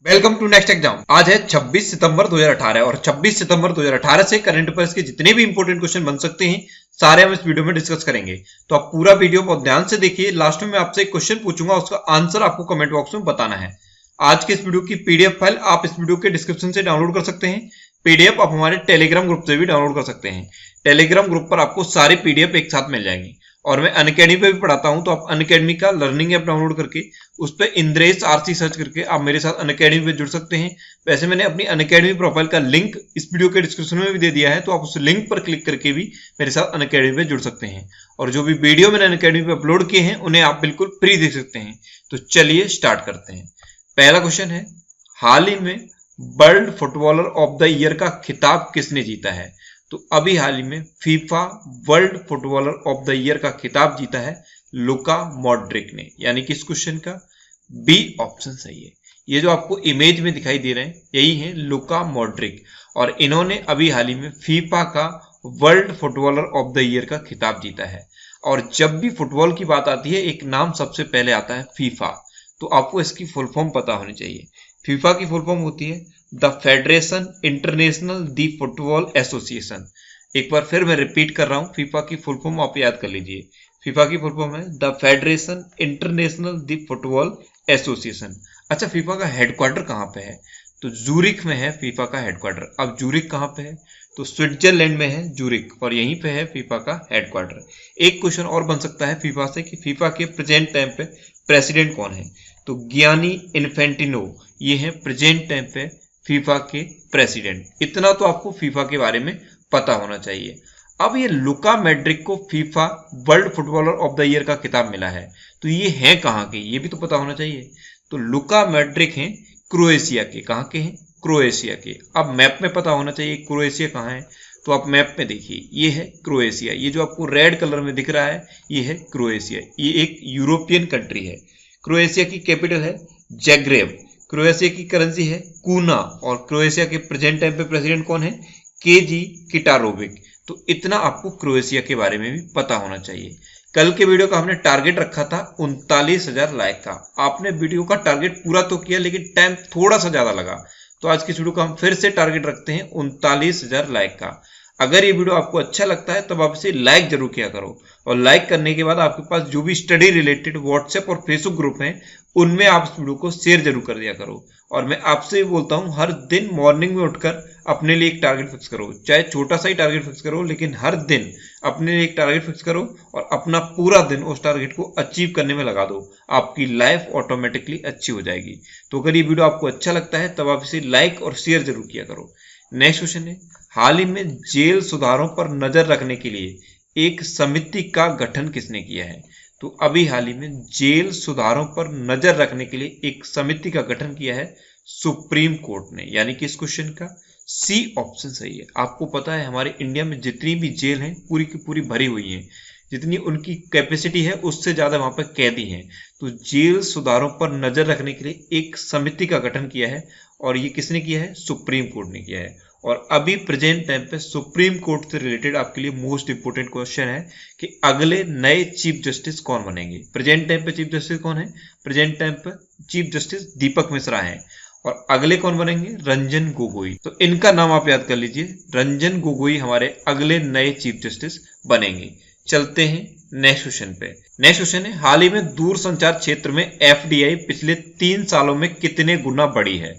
Welcome to next exam. आज है 26 सितंबर 2018 और 26 सितंबर 2018 से करंट अफेयर्स के जितने भी इंपॉर्टेंट क्वेश्चन बन सकते हैं सारे हम इस वीडियो में डिस्कस करेंगे। तो आप पूरा वीडियो बहुत ध्यान से देखिए। लास्ट में मैं आपसे एक क्वेश्चन पूछूंगा, उसका आंसर आपको कमेंट बॉक्स में बताना है। आज के इस वीडियो की पीडीएफ फाइल आप इस वीडियो के डिस्क्रिप्शन से डाउनलोड कर सकते हैं। पीडीएफ आप हमारे टेलीग्राम ग्रुप से भी डाउनलोड कर सकते हैं। टेलीग्राम ग्रुप पर आपको सारी पीडीएफ एक साथ मिल जाएंगी। और मैं अनअकैडमी पे भी पढ़ाता हूं, तो आप अनअकैडमी का लर्निंग ऐप डाउनलोड करके उस पर इंद्रेश आरसी सर्च करके आप मेरे साथ अनअकैडमी पे जुड़ सकते हैं। वैसे मैंने अपनी अनअकैडमी प्रोफाइल का लिंक इस वीडियो के डिस्क्रिप्शन में भी दे दिया है, तो आप उस लिंक पर क्लिक करके भी मेरे साथ अनअकैडमी पे जुड़ सकते हैं। और जो भी वीडियो मैंने अनअकैडमी पे अपलोड किए हैं उन्हें आप बिल्कुल फ्री देख सकते हैं। तो चलिए स्टार्ट करते हैं। पहला क्वेश्चन है, हाल ही में world footballer of the year का खिताब किसने जीता है? तो अभी हाल ही में FIFA world footballer of the year का खिताब जीता है लुका मॉड्रिक ने, यानी कि इस क्वेश्चन का बी ऑप्शन सही है। ये जो आपको इमेज में दिखाई दे रहे हैं यही है लुका मॉड्रिक, और इन्होंने अभी हाल ही में फीफा का world footballer of the year का खिताब जीता है। और जब भी फुटबॉल की बात आती है एक नाम सबसे पहले आता है फीफा, तो आपको इसकी फुल फॉर्म पता होनी चाहिए। फीफा की फुल फॉर्म होती है the federation international the football association. एक बार फिर मैं रिपीट कर रहा हूं, फीफा की फुल फॉर्म आप याद कर लीजिए। फीफा की फुल फॉर्म है the federation international the football association. अच्छा, फीफा का हेडक्वार्टर कहाँ पे है? तो जूरिक में है फीफा का हेडक्वार्टर। अब जूरिक कहाँ पे है? तो स्विट्जरलैंड में है जूरिक, और यहीं पे है फीफा का हेडक्वार्टर। एक क्वेश्चन और बन सकता है फीफा से कि फीफा के प्रेजेंट टाइम पे प्रेसिडेंट कौन है? तो गियानी इन्फेंटिनो ये है प्रेजेंट टाइम पे फीफा के प्रेसिडेंट। इतना तो आपको फीफा के बारे में पता होना चाहिए। अब ये लुका मॉड्रिक को FIFA world footballer of the year का खिताब मिला है, तो ये है कहाँ के, ये भी तो पता होना चाहिए। तो लुका मॉड्रिक हैं क्रोएशिया के। कहाँ के हैं? क्रोएशिया के। अब मैप में पता होना चाहिए क्रोएशिया कहाँ है, तो आप मैप में देखिए, ये है क्रोएशिया। ये जो आपको रेड कलर में दिख रहा है ये है क्रोएशिया। ये एक यूरोपियन कंट्री है। क्रोएशिया की कैपिटल है जैग्रेब। क्रोएशिया की करेंसी है कूना, और क्रोएशिया के प्रेजेंट टाइम पे प्रेसिडेंट कौन है? KG Kitarovic. तो इतना आपको क्रोएशिया के बारे में भी पता होना चाहिए। कल के वीडियो का हमने टारगेट रखा था 39,000 लाइक का। आपने वीडियो का टारगेट पूरा तो किया, लेकिन टाइम थोड़ा सा ज्यादा लगा, तो आज की वीडियो का हम फिर से टारगेट रखते हैं 39,000 लाइक का। अगर ये वीडियो आपको अच्छा लगता है तब आप इसे लाइक जरूर किया करो, और लाइक करने के बाद आपके पास जो भी स्टडी रिलेटेड व्हाट्सएप और फेसबुक ग्रुप हैं उनमें आप इस वीडियो को शेयर जरूर कर दिया करो। और मैं आपसे भी बोलता हूं, हर दिन मॉर्निंग में उठकर अपने लिए एक टारगेट फिक्स करो, चाहे छोटा सा ही टारगेट फिक्स करो, लेकिन हर दिन अपने लिए एक टारगेट फिक्स करो और अपना पूरा दिन उस टारगेट को अचीव करने में लगा दो। आपकी लाइफ ऑटोमेटिकली अच्छी हो जाएगी। तो अगर ये वीडियो आपको अच्छा लगता है तब आप इसे लाइक और शेयर जरूर किया करो। नेक्स्ट क्वेश्चन है, हाल ही में जेल सुधारों पर नजर रखने के लिए एक समिति का गठन किसने किया है? तो अभी हाल ही में जेल सुधारों पर नजर रखने के लिए एक समिति का गठन किया है सुप्रीम कोर्ट ने, यानी कि इस क्वेश्चन का सी ऑप्शन सही है। आपको पता है हमारे इंडिया में जितनी भी जेल हैं पूरी की पूरी भरी हुई हैं, जितनी उनकी कैपेसिटी है उससे ज्यादा वहां पर कैदी हैं। तो जेल सुधारों पर नजर रखने के लिए एक समिति का गठन किया है, और ये किसने किया है? सुप्रीम कोर्ट ने किया है। और अभी प्रेजेंट टाइम पे सुप्रीम कोर्ट से रिलेटेड आपके लिए मोस्ट इंपोर्टेंट क्वेश्चन है कि अगले नए चीफ जस्टिस कौन बनेंगे। प्रेजेंट टाइम पे चीफ जस्टिस कौन है? प्रेजेंट टाइम पे चीफ जस्टिस दीपक मिश्रा हैं, और अगले कौन बनेंगे? रंजन गोगोई। तो इनका नाम आप याद कर लीजिए, रंजन गोगोई हमारे अगले नए चीफ जस्टिस बनेंगे। चलते हैं नेक्स्ट क्वेश्चन पे। नेक्स्ट क्वेश्चन है, हाल ही में दूरसंचार क्षेत्र में एफडीआई पिछले 3 सालों में कितने गुना बढ़ी है?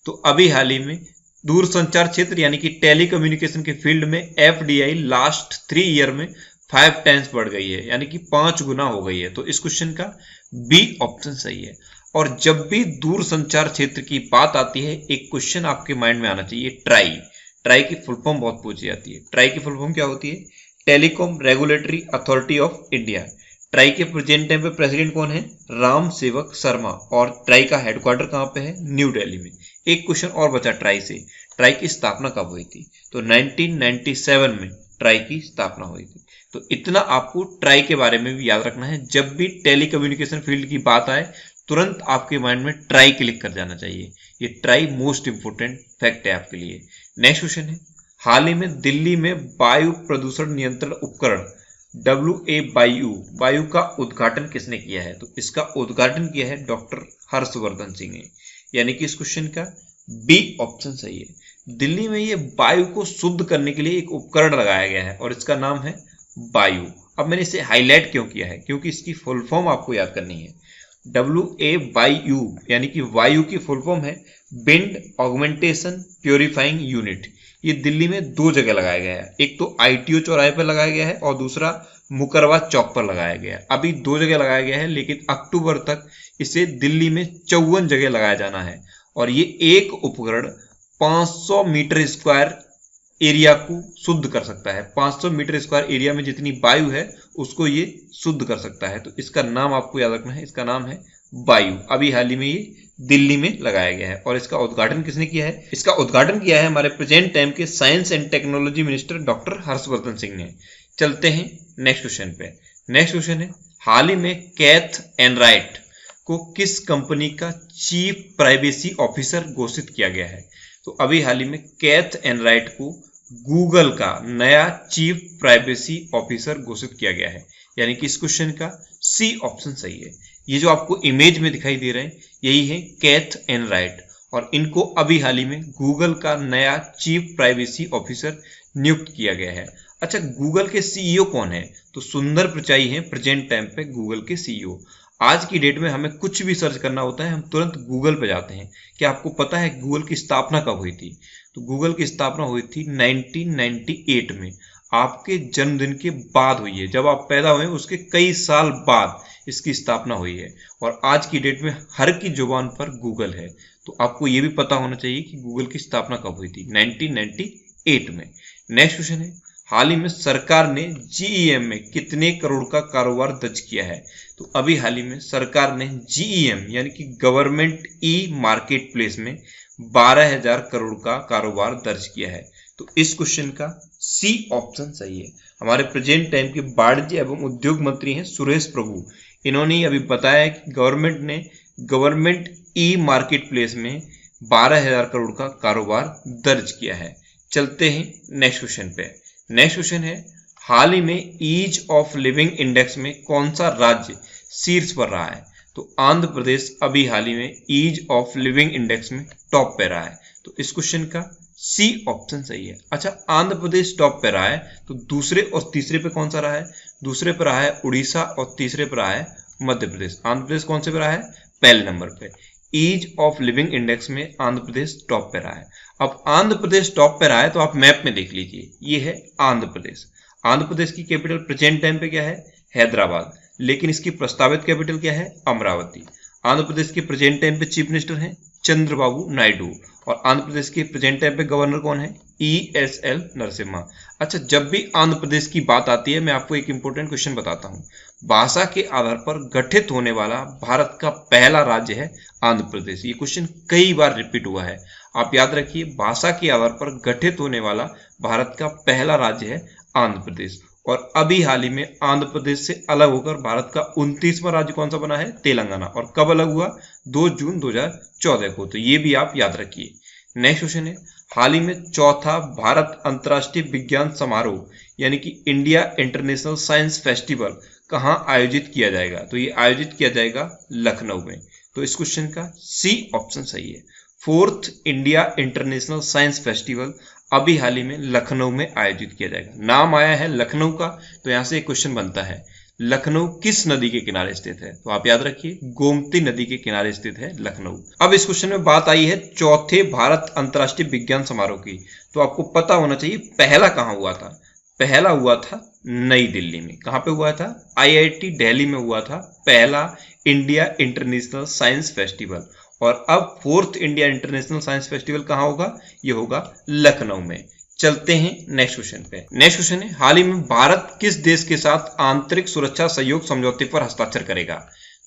तो अभी हाल ही में दूरसंचार क्षेत्र यानी कि टेलीकम्युनिकेशन के फील्ड में एफडीआई लास्ट 3 ईयर में 5 टाइम्स बढ़ गई है, यानी कि 5 गुना हो गई है। तो इस क्वेश्चन का बी ऑप्शन सही है। और जब भी दूरसंचार क्षेत्र की बात आती है एक क्वेश्चन आपके माइंड में आना चाहिए, ट्राई। ट्राई की फुल फॉर्म बहुत पूछी जाती है। ट्राई की फुल फॉर्म क्या होती है? Telecom regulatory authority of India. Try के प्रेजेंट टाइम पे प्रेसिडेंट कौन है? राम सेवक शर्मा, और ट्राई का हेडक्वार्टर कहां पे है? न्यू दिल्ली में। एक क्वेश्चन और बचा ट्राई से, ट्राई की स्थापना कब हुई थी? तो 1997 में ट्राई की स्थापना हुई थी। तो इतना आपको ट्राई के बारे में भी याद रखना है। जब भी टेलीकम्युनिकेशन फील्ड की बात आए तुरंत आपके माइंड में ट्राई क्लिक कर जाना चाहिए। ये ट्राई मोस्ट इंपोर्टेंट फैक्ट है आपके लिए। नेक्स्ट क्वेश्चन है, हाल ही में दिल्ली में वायु प्रदूषण नियंत्रण उपकरण वायु का उद्घाटन किसने किया है? तो इसका उद्घाटन किया है डॉक्टर हर्षवर्धन सिंह ने। यानी कि इस क्वेश्चन का बी ऑप्शन सही है। दिल्ली में ये वायु को शुद्ध करने के लिए एक उपकरण लगाया गया है और इसका नाम है वायु। अब मैंने इसे हाईलाइट क्यों किया है, क्योंकि इसकी फुल फॉर्म आपको याद करनी है। WAYU यानी कि वायु की फुल फॉर्म है विंड ऑगमेंटेशन प्योरीफाइंग यूनिट। ये दिल्ली में दो जगह लगाया गया है, एक तो ITO चौराहे पर लगाया गया है और दूसरा मुकरवा चौक पर लगाया गया है। अभी दो जगह लगाया गया है, लेकिन अक्टूबर तक इसे दिल्ली में 54 जगह लगाया जाना है और ये एक उपकरण 500 मीटर स्क्वायर एरिया को शुद्ध कर सकता है। 500 मीटर स्क्वायर एरिया में जितनी वायु है उसको ये शुद्ध कर सकता है। तो इसका नाम आपको याद रखना है, इसका नाम है वायु। अभी हाल ही में ये दिल्ली में लगाया गया है और इसका उद्घाटन किसने किया है? इसका उद्घाटन किया है हमारे प्रेजेंट टाइम के science and technology minister doctor Harshvardhan Singh ने। चलते हैं नेक्स्ट क्वेश्चन पे। नेक्स्ट क्वेश्चन है, हाल ही में कैथ एनराइट को किस कंपनी का चीफ प्राइवेसी ऑफिसर घोषित किया गया है? तो अभी हाल ही में कैथ एनराइट को गूगल का नया चीफ प्राइवेसी ऑफिसर घोषित किया गया है, यानी कि इस क्वेश्चन का सी ऑप्शन सही है। ये जो आपको इमेज में दिखाई दे रहे हैं यही है कैथ एनराइट और इनको अभी हाल ही में गूगल का नया चीफ प्राइवेसी ऑफिसर नियुक्त किया गया है। अच्छा, गूगल के सीईओ कौन है? तो सुंदर पिचाई है प्रेजेंट टाइम पे गूगल के सीईओ। आज की डेट में हमें कुछ भी सर्च करना होता है हम तुरंत गूगल पे जाते हैं। क्या आपको पता है गूगल की स्थापना कब हुई थी? तो गूगल की स्थापना हुई थी 1998 में। आपके जन्मदिन के बाद हुई है, जब आप पैदा हुए उसके कई साल बाद इसकी स्थापना हुई है और आज की डेट में हर की जुबान पर गूगल है। तो आपको ये भी पता होना चाहिए कि गूगल की स्थापना कब हुई थी, 1998 में। नेक्स्ट क्वेश्चन है, हाल ही में सरकार ने GEM में कितने करोड़ का कारोबार दर्ज किया है? तो अभी हाल ही में सरकार ने GEM यानी कि गवर्नमेंट ई मार्केट प्लेस में 12,000 करोड़ का कारोबार दर्ज किया है। तो इस क्वेश्चन का सी ऑप्शन सही है। हमारे प्रेजेंट टाइम के वाणिज्य एवं उद्योग मंत्री हैं सुरेश प्रभु। इन्होंने अभी बताया कि गवर्नमेंट ने गवर्नमेंट ई मार्केट प्लेस में 12,000 करोड़ का कारोबार दर्ज किया है। चलते हैं नेक्स्ट क्वेश्चन पे। नेक्स्ट क्वेश्चन है, हाल ही में ईज ऑफ लिविंग इंडेक्स में कौन सा राज्य शीर्ष पर रहा है? तो आंध्र प्रदेश अभी हाल ही में ईज ऑफ लिविंग इंडेक्स में टॉप पे रहा है। तो इस क्वेश्चन का सी ऑप्शन सही है। अच्छा, आंध्र प्रदेश टॉप पे रहा है तो दूसरे और तीसरे पे कौन सा रहा है? दूसरे पे रहा है उड़ीसा और तीसरे पे रहा है मध्य प्रदेश। आंध्र प्रदेश कौन से पे रहा है? पहले नंबर पे। ईज ऑफ लिविंग इंडेक्स में आंध्र प्रदेश टॉप पे रहा है। अब आंध्र प्रदेश टॉप पे रहा है तो आप मैप में देख लीजिए, ये है आंध्र प्रदेश। आंध्र प्रदेश की कैपिटल प्रेजेंट टाइम पे क्या है? हैदराबाद, लेकिन इसकी प्रस्तावित कैपिटल क्या है? अमरावती। आंध्र प्रदेश के प्रेजेंट टाइम पे चीफ मिनिस्टर हैं चंद्रबाबू नायडू और आंध्र प्रदेश के प्रेजेंट टाइम पे गवर्नर कौन है? ESL नरसिम्हा। अच्छा, जब भी आंध्र प्रदेश की बात आती है मैं आपको एक इंपॉर्टेंट क्वेश्चन बताता हूँ। भाषा के आधार पर गठित होने वाला भारत का पहला राज्य है आंध्र प्रदेश। ये क्वेश्चन कई बार रिपीट हुआ है, आप याद रखिए। भाषा के आधार पर गठित होने वाला भारत का पहला राज्य है आंध्र प्रदेश और अभी हाल ही में आंध्र प्रदेश से अलग होकर भारत का 29वां राज्य कौन सा बना है? तेलंगाना। और कब अलग हुआ? 2 जून 2014 को। तो ये भी आप याद रखिए। नेक्स्ट क्वेश्चन है, हाल ही में चौथा भारत अंतर्राष्ट्रीय विज्ञान समारोह यानी कि इंडिया इंटरनेशनल साइंस फेस्टिवल कहाँ आयोजित किया जाएगा? तो ये आयोजित किया जाएगा लखनऊ में। तो इस क्वेश्चन का सी ऑप्शन सही है। 4th India international science festival अभी हाल ही में लखनऊ में आयोजित किया जाएगा। नाम आया है लखनऊ का तो यहां से एक क्वेश्चन बनता है, लखनऊ किस नदी के किनारे स्थित है? तो आप याद रखिए, गोमती नदी के किनारे स्थित है लखनऊ। अब इस क्वेश्चन में बात आई है चौथे भारत अंतर्राष्ट्रीय विज्ञान समारोह की। तो आपको पता होना चाहिए पहला कहां हुआ था। पहला हुआ था नई दिल्ली में। कहां पे हुआ था? IIT दिल्ली में हुआ था पहला इंडिया इंटरनेशनल साइंस फेस्टिवल। और अब 4th India international science festival कहां होगा? ये होगा लखनऊ में। चलते हैं नेक्स्ट क्वेश्चन पे। नेक्स्ट क्वेश्चन है, हाल ही में भारत किस देश के साथ आंतरिक सुरक्षा सहयोग समझौते पर हस्ताक्षर करेगा?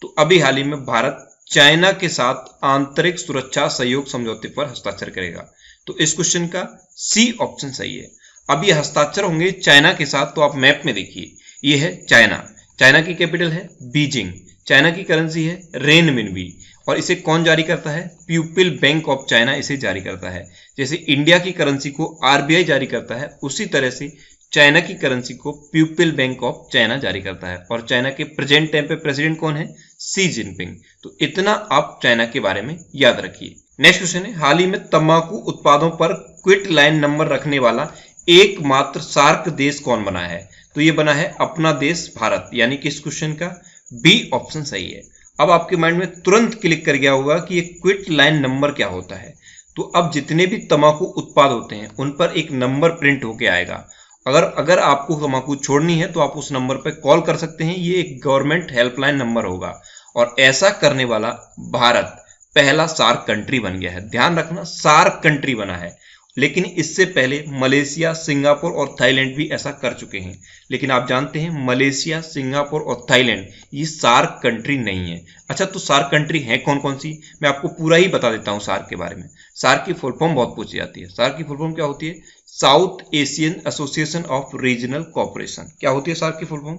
तो अभी हाल ही में भारत चाइना के साथ आंतरिक सुरक्षा सहयोग समझौते पर हस्ताक्षर करेगा। तो इस क्वेश्चन का सी ऑप्शन सही है। अब ये हस्ताक्षर होंगे चाइना के साथ, तो आप मैप में देखिए, ये है चाइना। चाइना की कैपिटल है बीजिंग। चाइना की करेंसी है रेनमिनबी और इसे कौन जारी करता है? पीपल बैंक ऑफ चाइना इसे जारी करता है। जैसे इंडिया की करेंसी को RBI जारी करता है, उसी तरह से चाइना की करेंसी को पीपल बैंक ऑफ चाइना जारी करता है। और चाइना के प्रेजेंट टाइम पे प्रेसिडेंट कौन है? Xi Jinping. तो इतना आप चाइना के बारे में याद रखिए। नेक्स्ट क्वेश्चन है, हाल ही में तंबाकू उत्पादों पर क्विट लाइन नंबर रखने वाला एकमात्र सार्क देश कौन बना है? तो ये बना है अपना देश भारत, यानी कि इस क्वेश्चन का बी ऑप्शन सही है। अब आपके माइंड में तुरंत क्लिक कर गया होगा कि ये क्विट लाइन नंबर क्या होता है। तो अब जितने भी तंबाकू उत्पाद होते हैं उन पर एक नंबर प्रिंट होके आएगा। अगर आपको तंबाकू छोड़नी है तो आप उस नंबर पर कॉल कर सकते हैं। ये एक गवर्नमेंट हेल्पलाइन नंबर होगा और ऐसा करने वाला भारत पहला सार्क कंट्री बन गया है। ध्यान रखना, सार्क कंट्री बना है, लेकिन इससे पहले मलेशिया, सिंगापुर और थाईलैंड भी ऐसा कर चुके हैं। लेकिन आप जानते हैं मलेशिया, सिंगापुर और थाईलैंड ये सार्क कंट्री नहीं है। अच्छा, तो सार्क कंट्री है कौन कौन सी? मैं आपको पूरा ही बता देता हूं सार्क के बारे में। सार्क की फुल फॉर्म बहुत पूछी जाती है। सार्क की फुल फॉर्म क्या होती है? South Asian Association of Regional Corporation. क्या होती है सार्क की full form?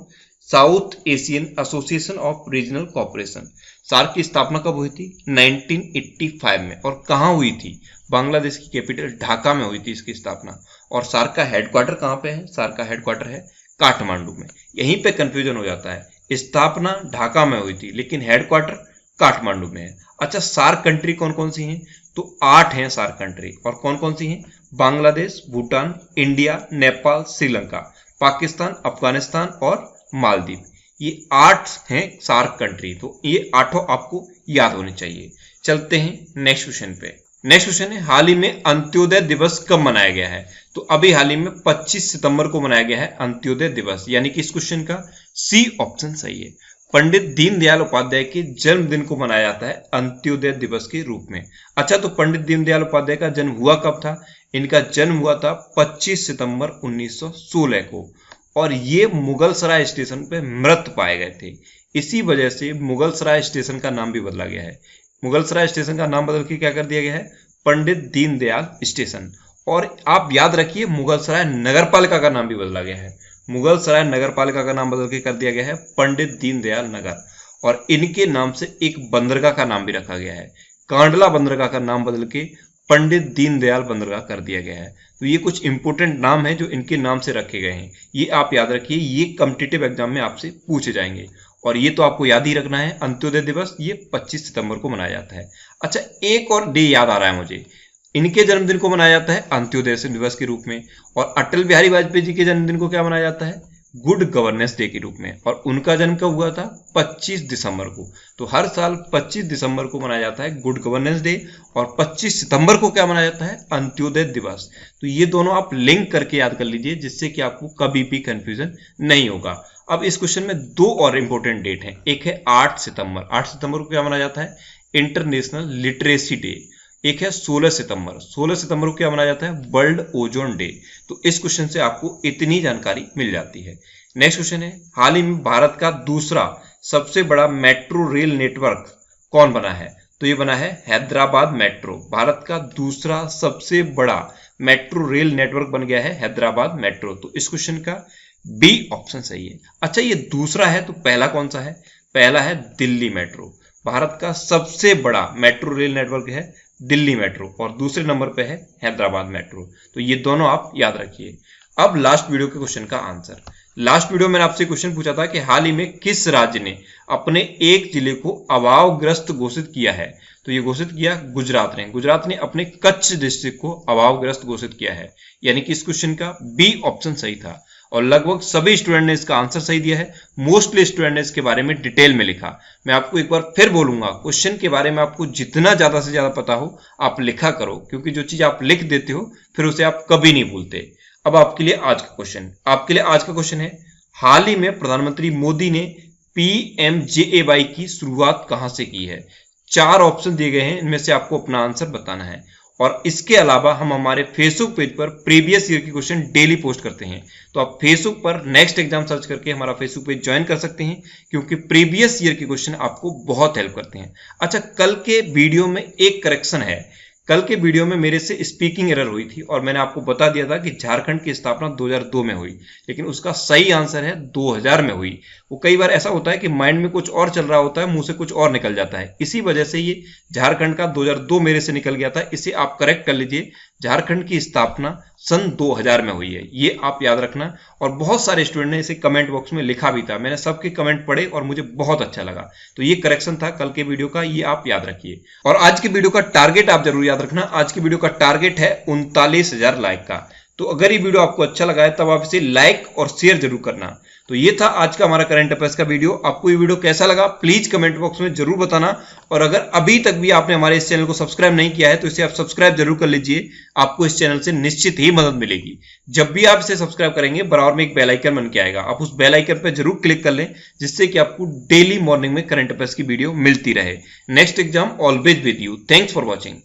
South Asian Association of Regional Corporation. SAARC की स्थापना कब हुई थी? 1985 में। और कहां हुई थी? बांग्लादेश की कैपिटल ढाका में हुई थी इसकी स्थापना। और सार्क का हेडक्वार्टर कहां पे है? सार्क का हेडक्वार्टर है काठमांडू में। यहीं पे कंफ्यूजन हो जाता है, स्थापना ढाका में हुई थी लेकिन हेडक्वार्टर काठमांडू में है। अच्छा, सार्क कंट्री कौन कौन सी हैं? तो 8 हैं सार्क कंट्री। और कौन कौन सी हैं? बांग्लादेश, भूटान, इंडिया, नेपाल, श्रीलंका, पाकिस्तान, अफगानिस्तान और मालदीव। ये 8 हैं सार्क कंट्री। तो ये 8 आपको याद होने चाहिए। चलते हैं नेक्स्ट क्वेश्चन पे। नेक्स्ट क्वेश्चन है, हाल ही में अंत्योदय दिवस कब मनाया गया है? तो अभी हाल ही में 25 सितंबर को मनाया गया है अंत्योदय दिवस, यानी कि इस क्वेश्चन का सी ऑप्शन सही है। पंडित दीनदयाल उपाध्याय के जन्मदिन को मनाया जाता है अंत्योदय दिवस के रूप में। अच्छा, तो पंडित दीनदयाल उपाध्याय का जन्म हुआ कब था? इनका जन्म हुआ था 25 सितंबर 1916 को। और ये मुगल सराय स्टेशन पे मृत पाए गए थे। इसी वजह से मुगल सराय स्टेशन का नाम भी बदला गया है। मुगल सराय स्टेशन का नाम बदल के क्या कर दिया गया है? पंडित दीनदयाल स्टेशन। और आप याद रखिए, मुगल सराय नगर पालिका का नाम भी बदला गया है। मुगल सराय नगर पालिका का नाम बदल के कर दिया गया है पंडित दीनदयाल नगर। और इनके नाम से एक बंदरगाह का नाम भी रखा गया है। कांडला बंदरगाह का नाम बदल के पंडित दीनदयाल बंदरगाह कर दिया गया है। तो ये कुछ इंपोर्टेंट नाम है जो इनके नाम से रखे गए हैं। ये आप याद रखिए, ये कॉम्पिटिटिव एग्जाम में आपसे पूछे जाएंगे। और ये तो आपको याद ही रखना है, अंत्योदय दिवस ये 25 सितंबर को मनाया जाता है। अच्छा, एक और डे याद आ रहा है मुझे, इनके जन्मदिन को मनाया जाता है अंत्योदय दिवस के रूप में। और अटल बिहारी वाजपेयी जी के जन्मदिन को क्या मनाया जाता है? गुड गवर्नेंस डे के रूप में। और उनका जन्म कब हुआ था? 25 दिसंबर को। तो हर साल 25 दिसंबर को मनाया जाता है गुड गवर्नेंस डे, और 25 सितंबर को क्या मनाया जाता है? अंत्योदय दिवस। तो ये दोनों आप लिंक करके याद कर लीजिए, जिससे कि आपको कभी भी कंफ्यूजन नहीं होगा। अब इस क्वेश्चन में 2 और इंपॉर्टेंट डेट हैं। एक है 8 सितंबर। 8 सितंबर को क्या मनाया जाता है? International literacy day. एक है 16 सितंबर। 16 सितंबर को क्या मनाया जाता है? World ozone day. तो इस क्वेश्चन से आपको इतनी जानकारी मिल जाती है। नेक्स्ट क्वेश्चन है, हाल ही में भारत का दूसरा सबसे बड़ा मेट्रो रेल नेटवर्क कौन बना है? तो ये बना है हैदराबाद मेट्रो। भारत का दूसरा सबसे बड़ा मेट्रो रेल नेटवर्क बन गया है हैदराबाद मेट्रो। तो इस क्वेश्चन का बी ऑप्शन सही है। अच्छा, ये दूसरा है तो पहला कौन सा है? पहला है दिल्ली मेट्रो। भारत का सबसे बड़ा मेट्रो रेल नेटवर्क है दिल्ली मेट्रो, और दूसरे नंबर पे है हैदराबाद मेट्रो। तो ये दोनों आप याद रखिए। अब लास्ट वीडियो के क्वेश्चन का आंसर। लास्ट वीडियो में मैंने आपसे क्वेश्चन पूछा था कि हाल ही में किस राज्य ने अपने एक जिले को अभावग्रस्त घोषित किया है? तो ये घोषित किया गुजरात ने। गुजरात ने अपने कच्छ डिस्ट्रिक्ट को अभावग्रस्त घोषित किया है, यानी कि इस क्वेश्चन का बी ऑप्शन सही था। और लगभग सभी स्टूडेंट ने इसका आंसर सही दिया है। मोस्टली स्टूडेंट ने इसके बारे में डिटेल में लिखा। मैं आपको एक बार फिर बोलूंगा, क्वेश्चन के बारे में आपको जितना ज्यादा से ज्यादा पता हो आप लिखा करो, क्योंकि जो चीज आप लिख देते हो फिर उसे आप कभी नहीं भूलते। अब आपके लिए आज का क्वेश्चन है, हाल ही में प्रधानमंत्री मोदी ने PMJAY की शुरुआत कहां से की है? 4 ऑप्शन दिए गए हैं, इनमें से आपको अपना आंसर बताना है। और इसके अलावा हम हमारे फेसबुक पेज पर प्रीवियस ईयर के क्वेश्चन डेली पोस्ट करते हैं। तो आप फेसबुक पर नेक्स्ट एग्जाम सर्च करके हमारा फेसबुक पेज ज्वाइन कर सकते हैं, क्योंकि प्रीवियस ईयर के क्वेश्चन आपको बहुत हेल्प करते हैं। अच्छा, कल के वीडियो में एक करेक्शन है। कल के वीडियो में मेरे से स्पीकिंग एरर हुई थी और मैंने आपको बता दिया था कि झारखंड की स्थापना 2002 में हुई, लेकिन उसका सही आंसर है 2000 में हुई। वो कई बार ऐसा होता है कि माइंड में कुछ और चल रहा होता है, मुंह से कुछ और निकल जाता है। इसी वजह से ये झारखंड का 2002 मेरे से निकल गया था। इसे आप करेक्ट कर लीजिए। झारखंड की स्थापना सन 2000 में हुई है, ये आप याद रखना। और बहुत सारे स्टूडेंट ने इसे कमेंट बॉक्स में लिखा भी था, मैंने सबके कमेंट पढ़े और मुझे बहुत अच्छा लगा। तो ये करेक्शन था कल के वीडियो का, ये आप याद रखिए। और आज की वीडियो का टारगेट आप जरूर याद रखना, आज की वीडियो का टारगेट है 39,000 लाइक का। तो अगर ये वीडियो आपको अच्छा लगा है तब आप इसे लाइक और शेयर जरूर करना। तो ये था आज का हमारा करंट अफेयर्स का वीडियो। आपको ये वीडियो कैसा लगा प्लीज कमेंट बॉक्स में जरूर बताना। और अगर अभी तक भी आपने हमारे इस चैनल को सब्सक्राइब नहीं किया है तो इसे आप सब्सक्राइब जरूर कर लीजिए, आपको इस चैनल से निश्चित ही मदद मिलेगी। जब भी आप इसे सब्सक्राइब करेंगे बराबर में एक बेल आइकन बन के आएगा, आप उस बेल आइकन पर जरूर क्लिक कर लें, जिससे कि आपको डेली मॉर्निंग में करंट अफेयर्स की वीडियो मिलती रहे। Next exam always with you. Thanks for watching.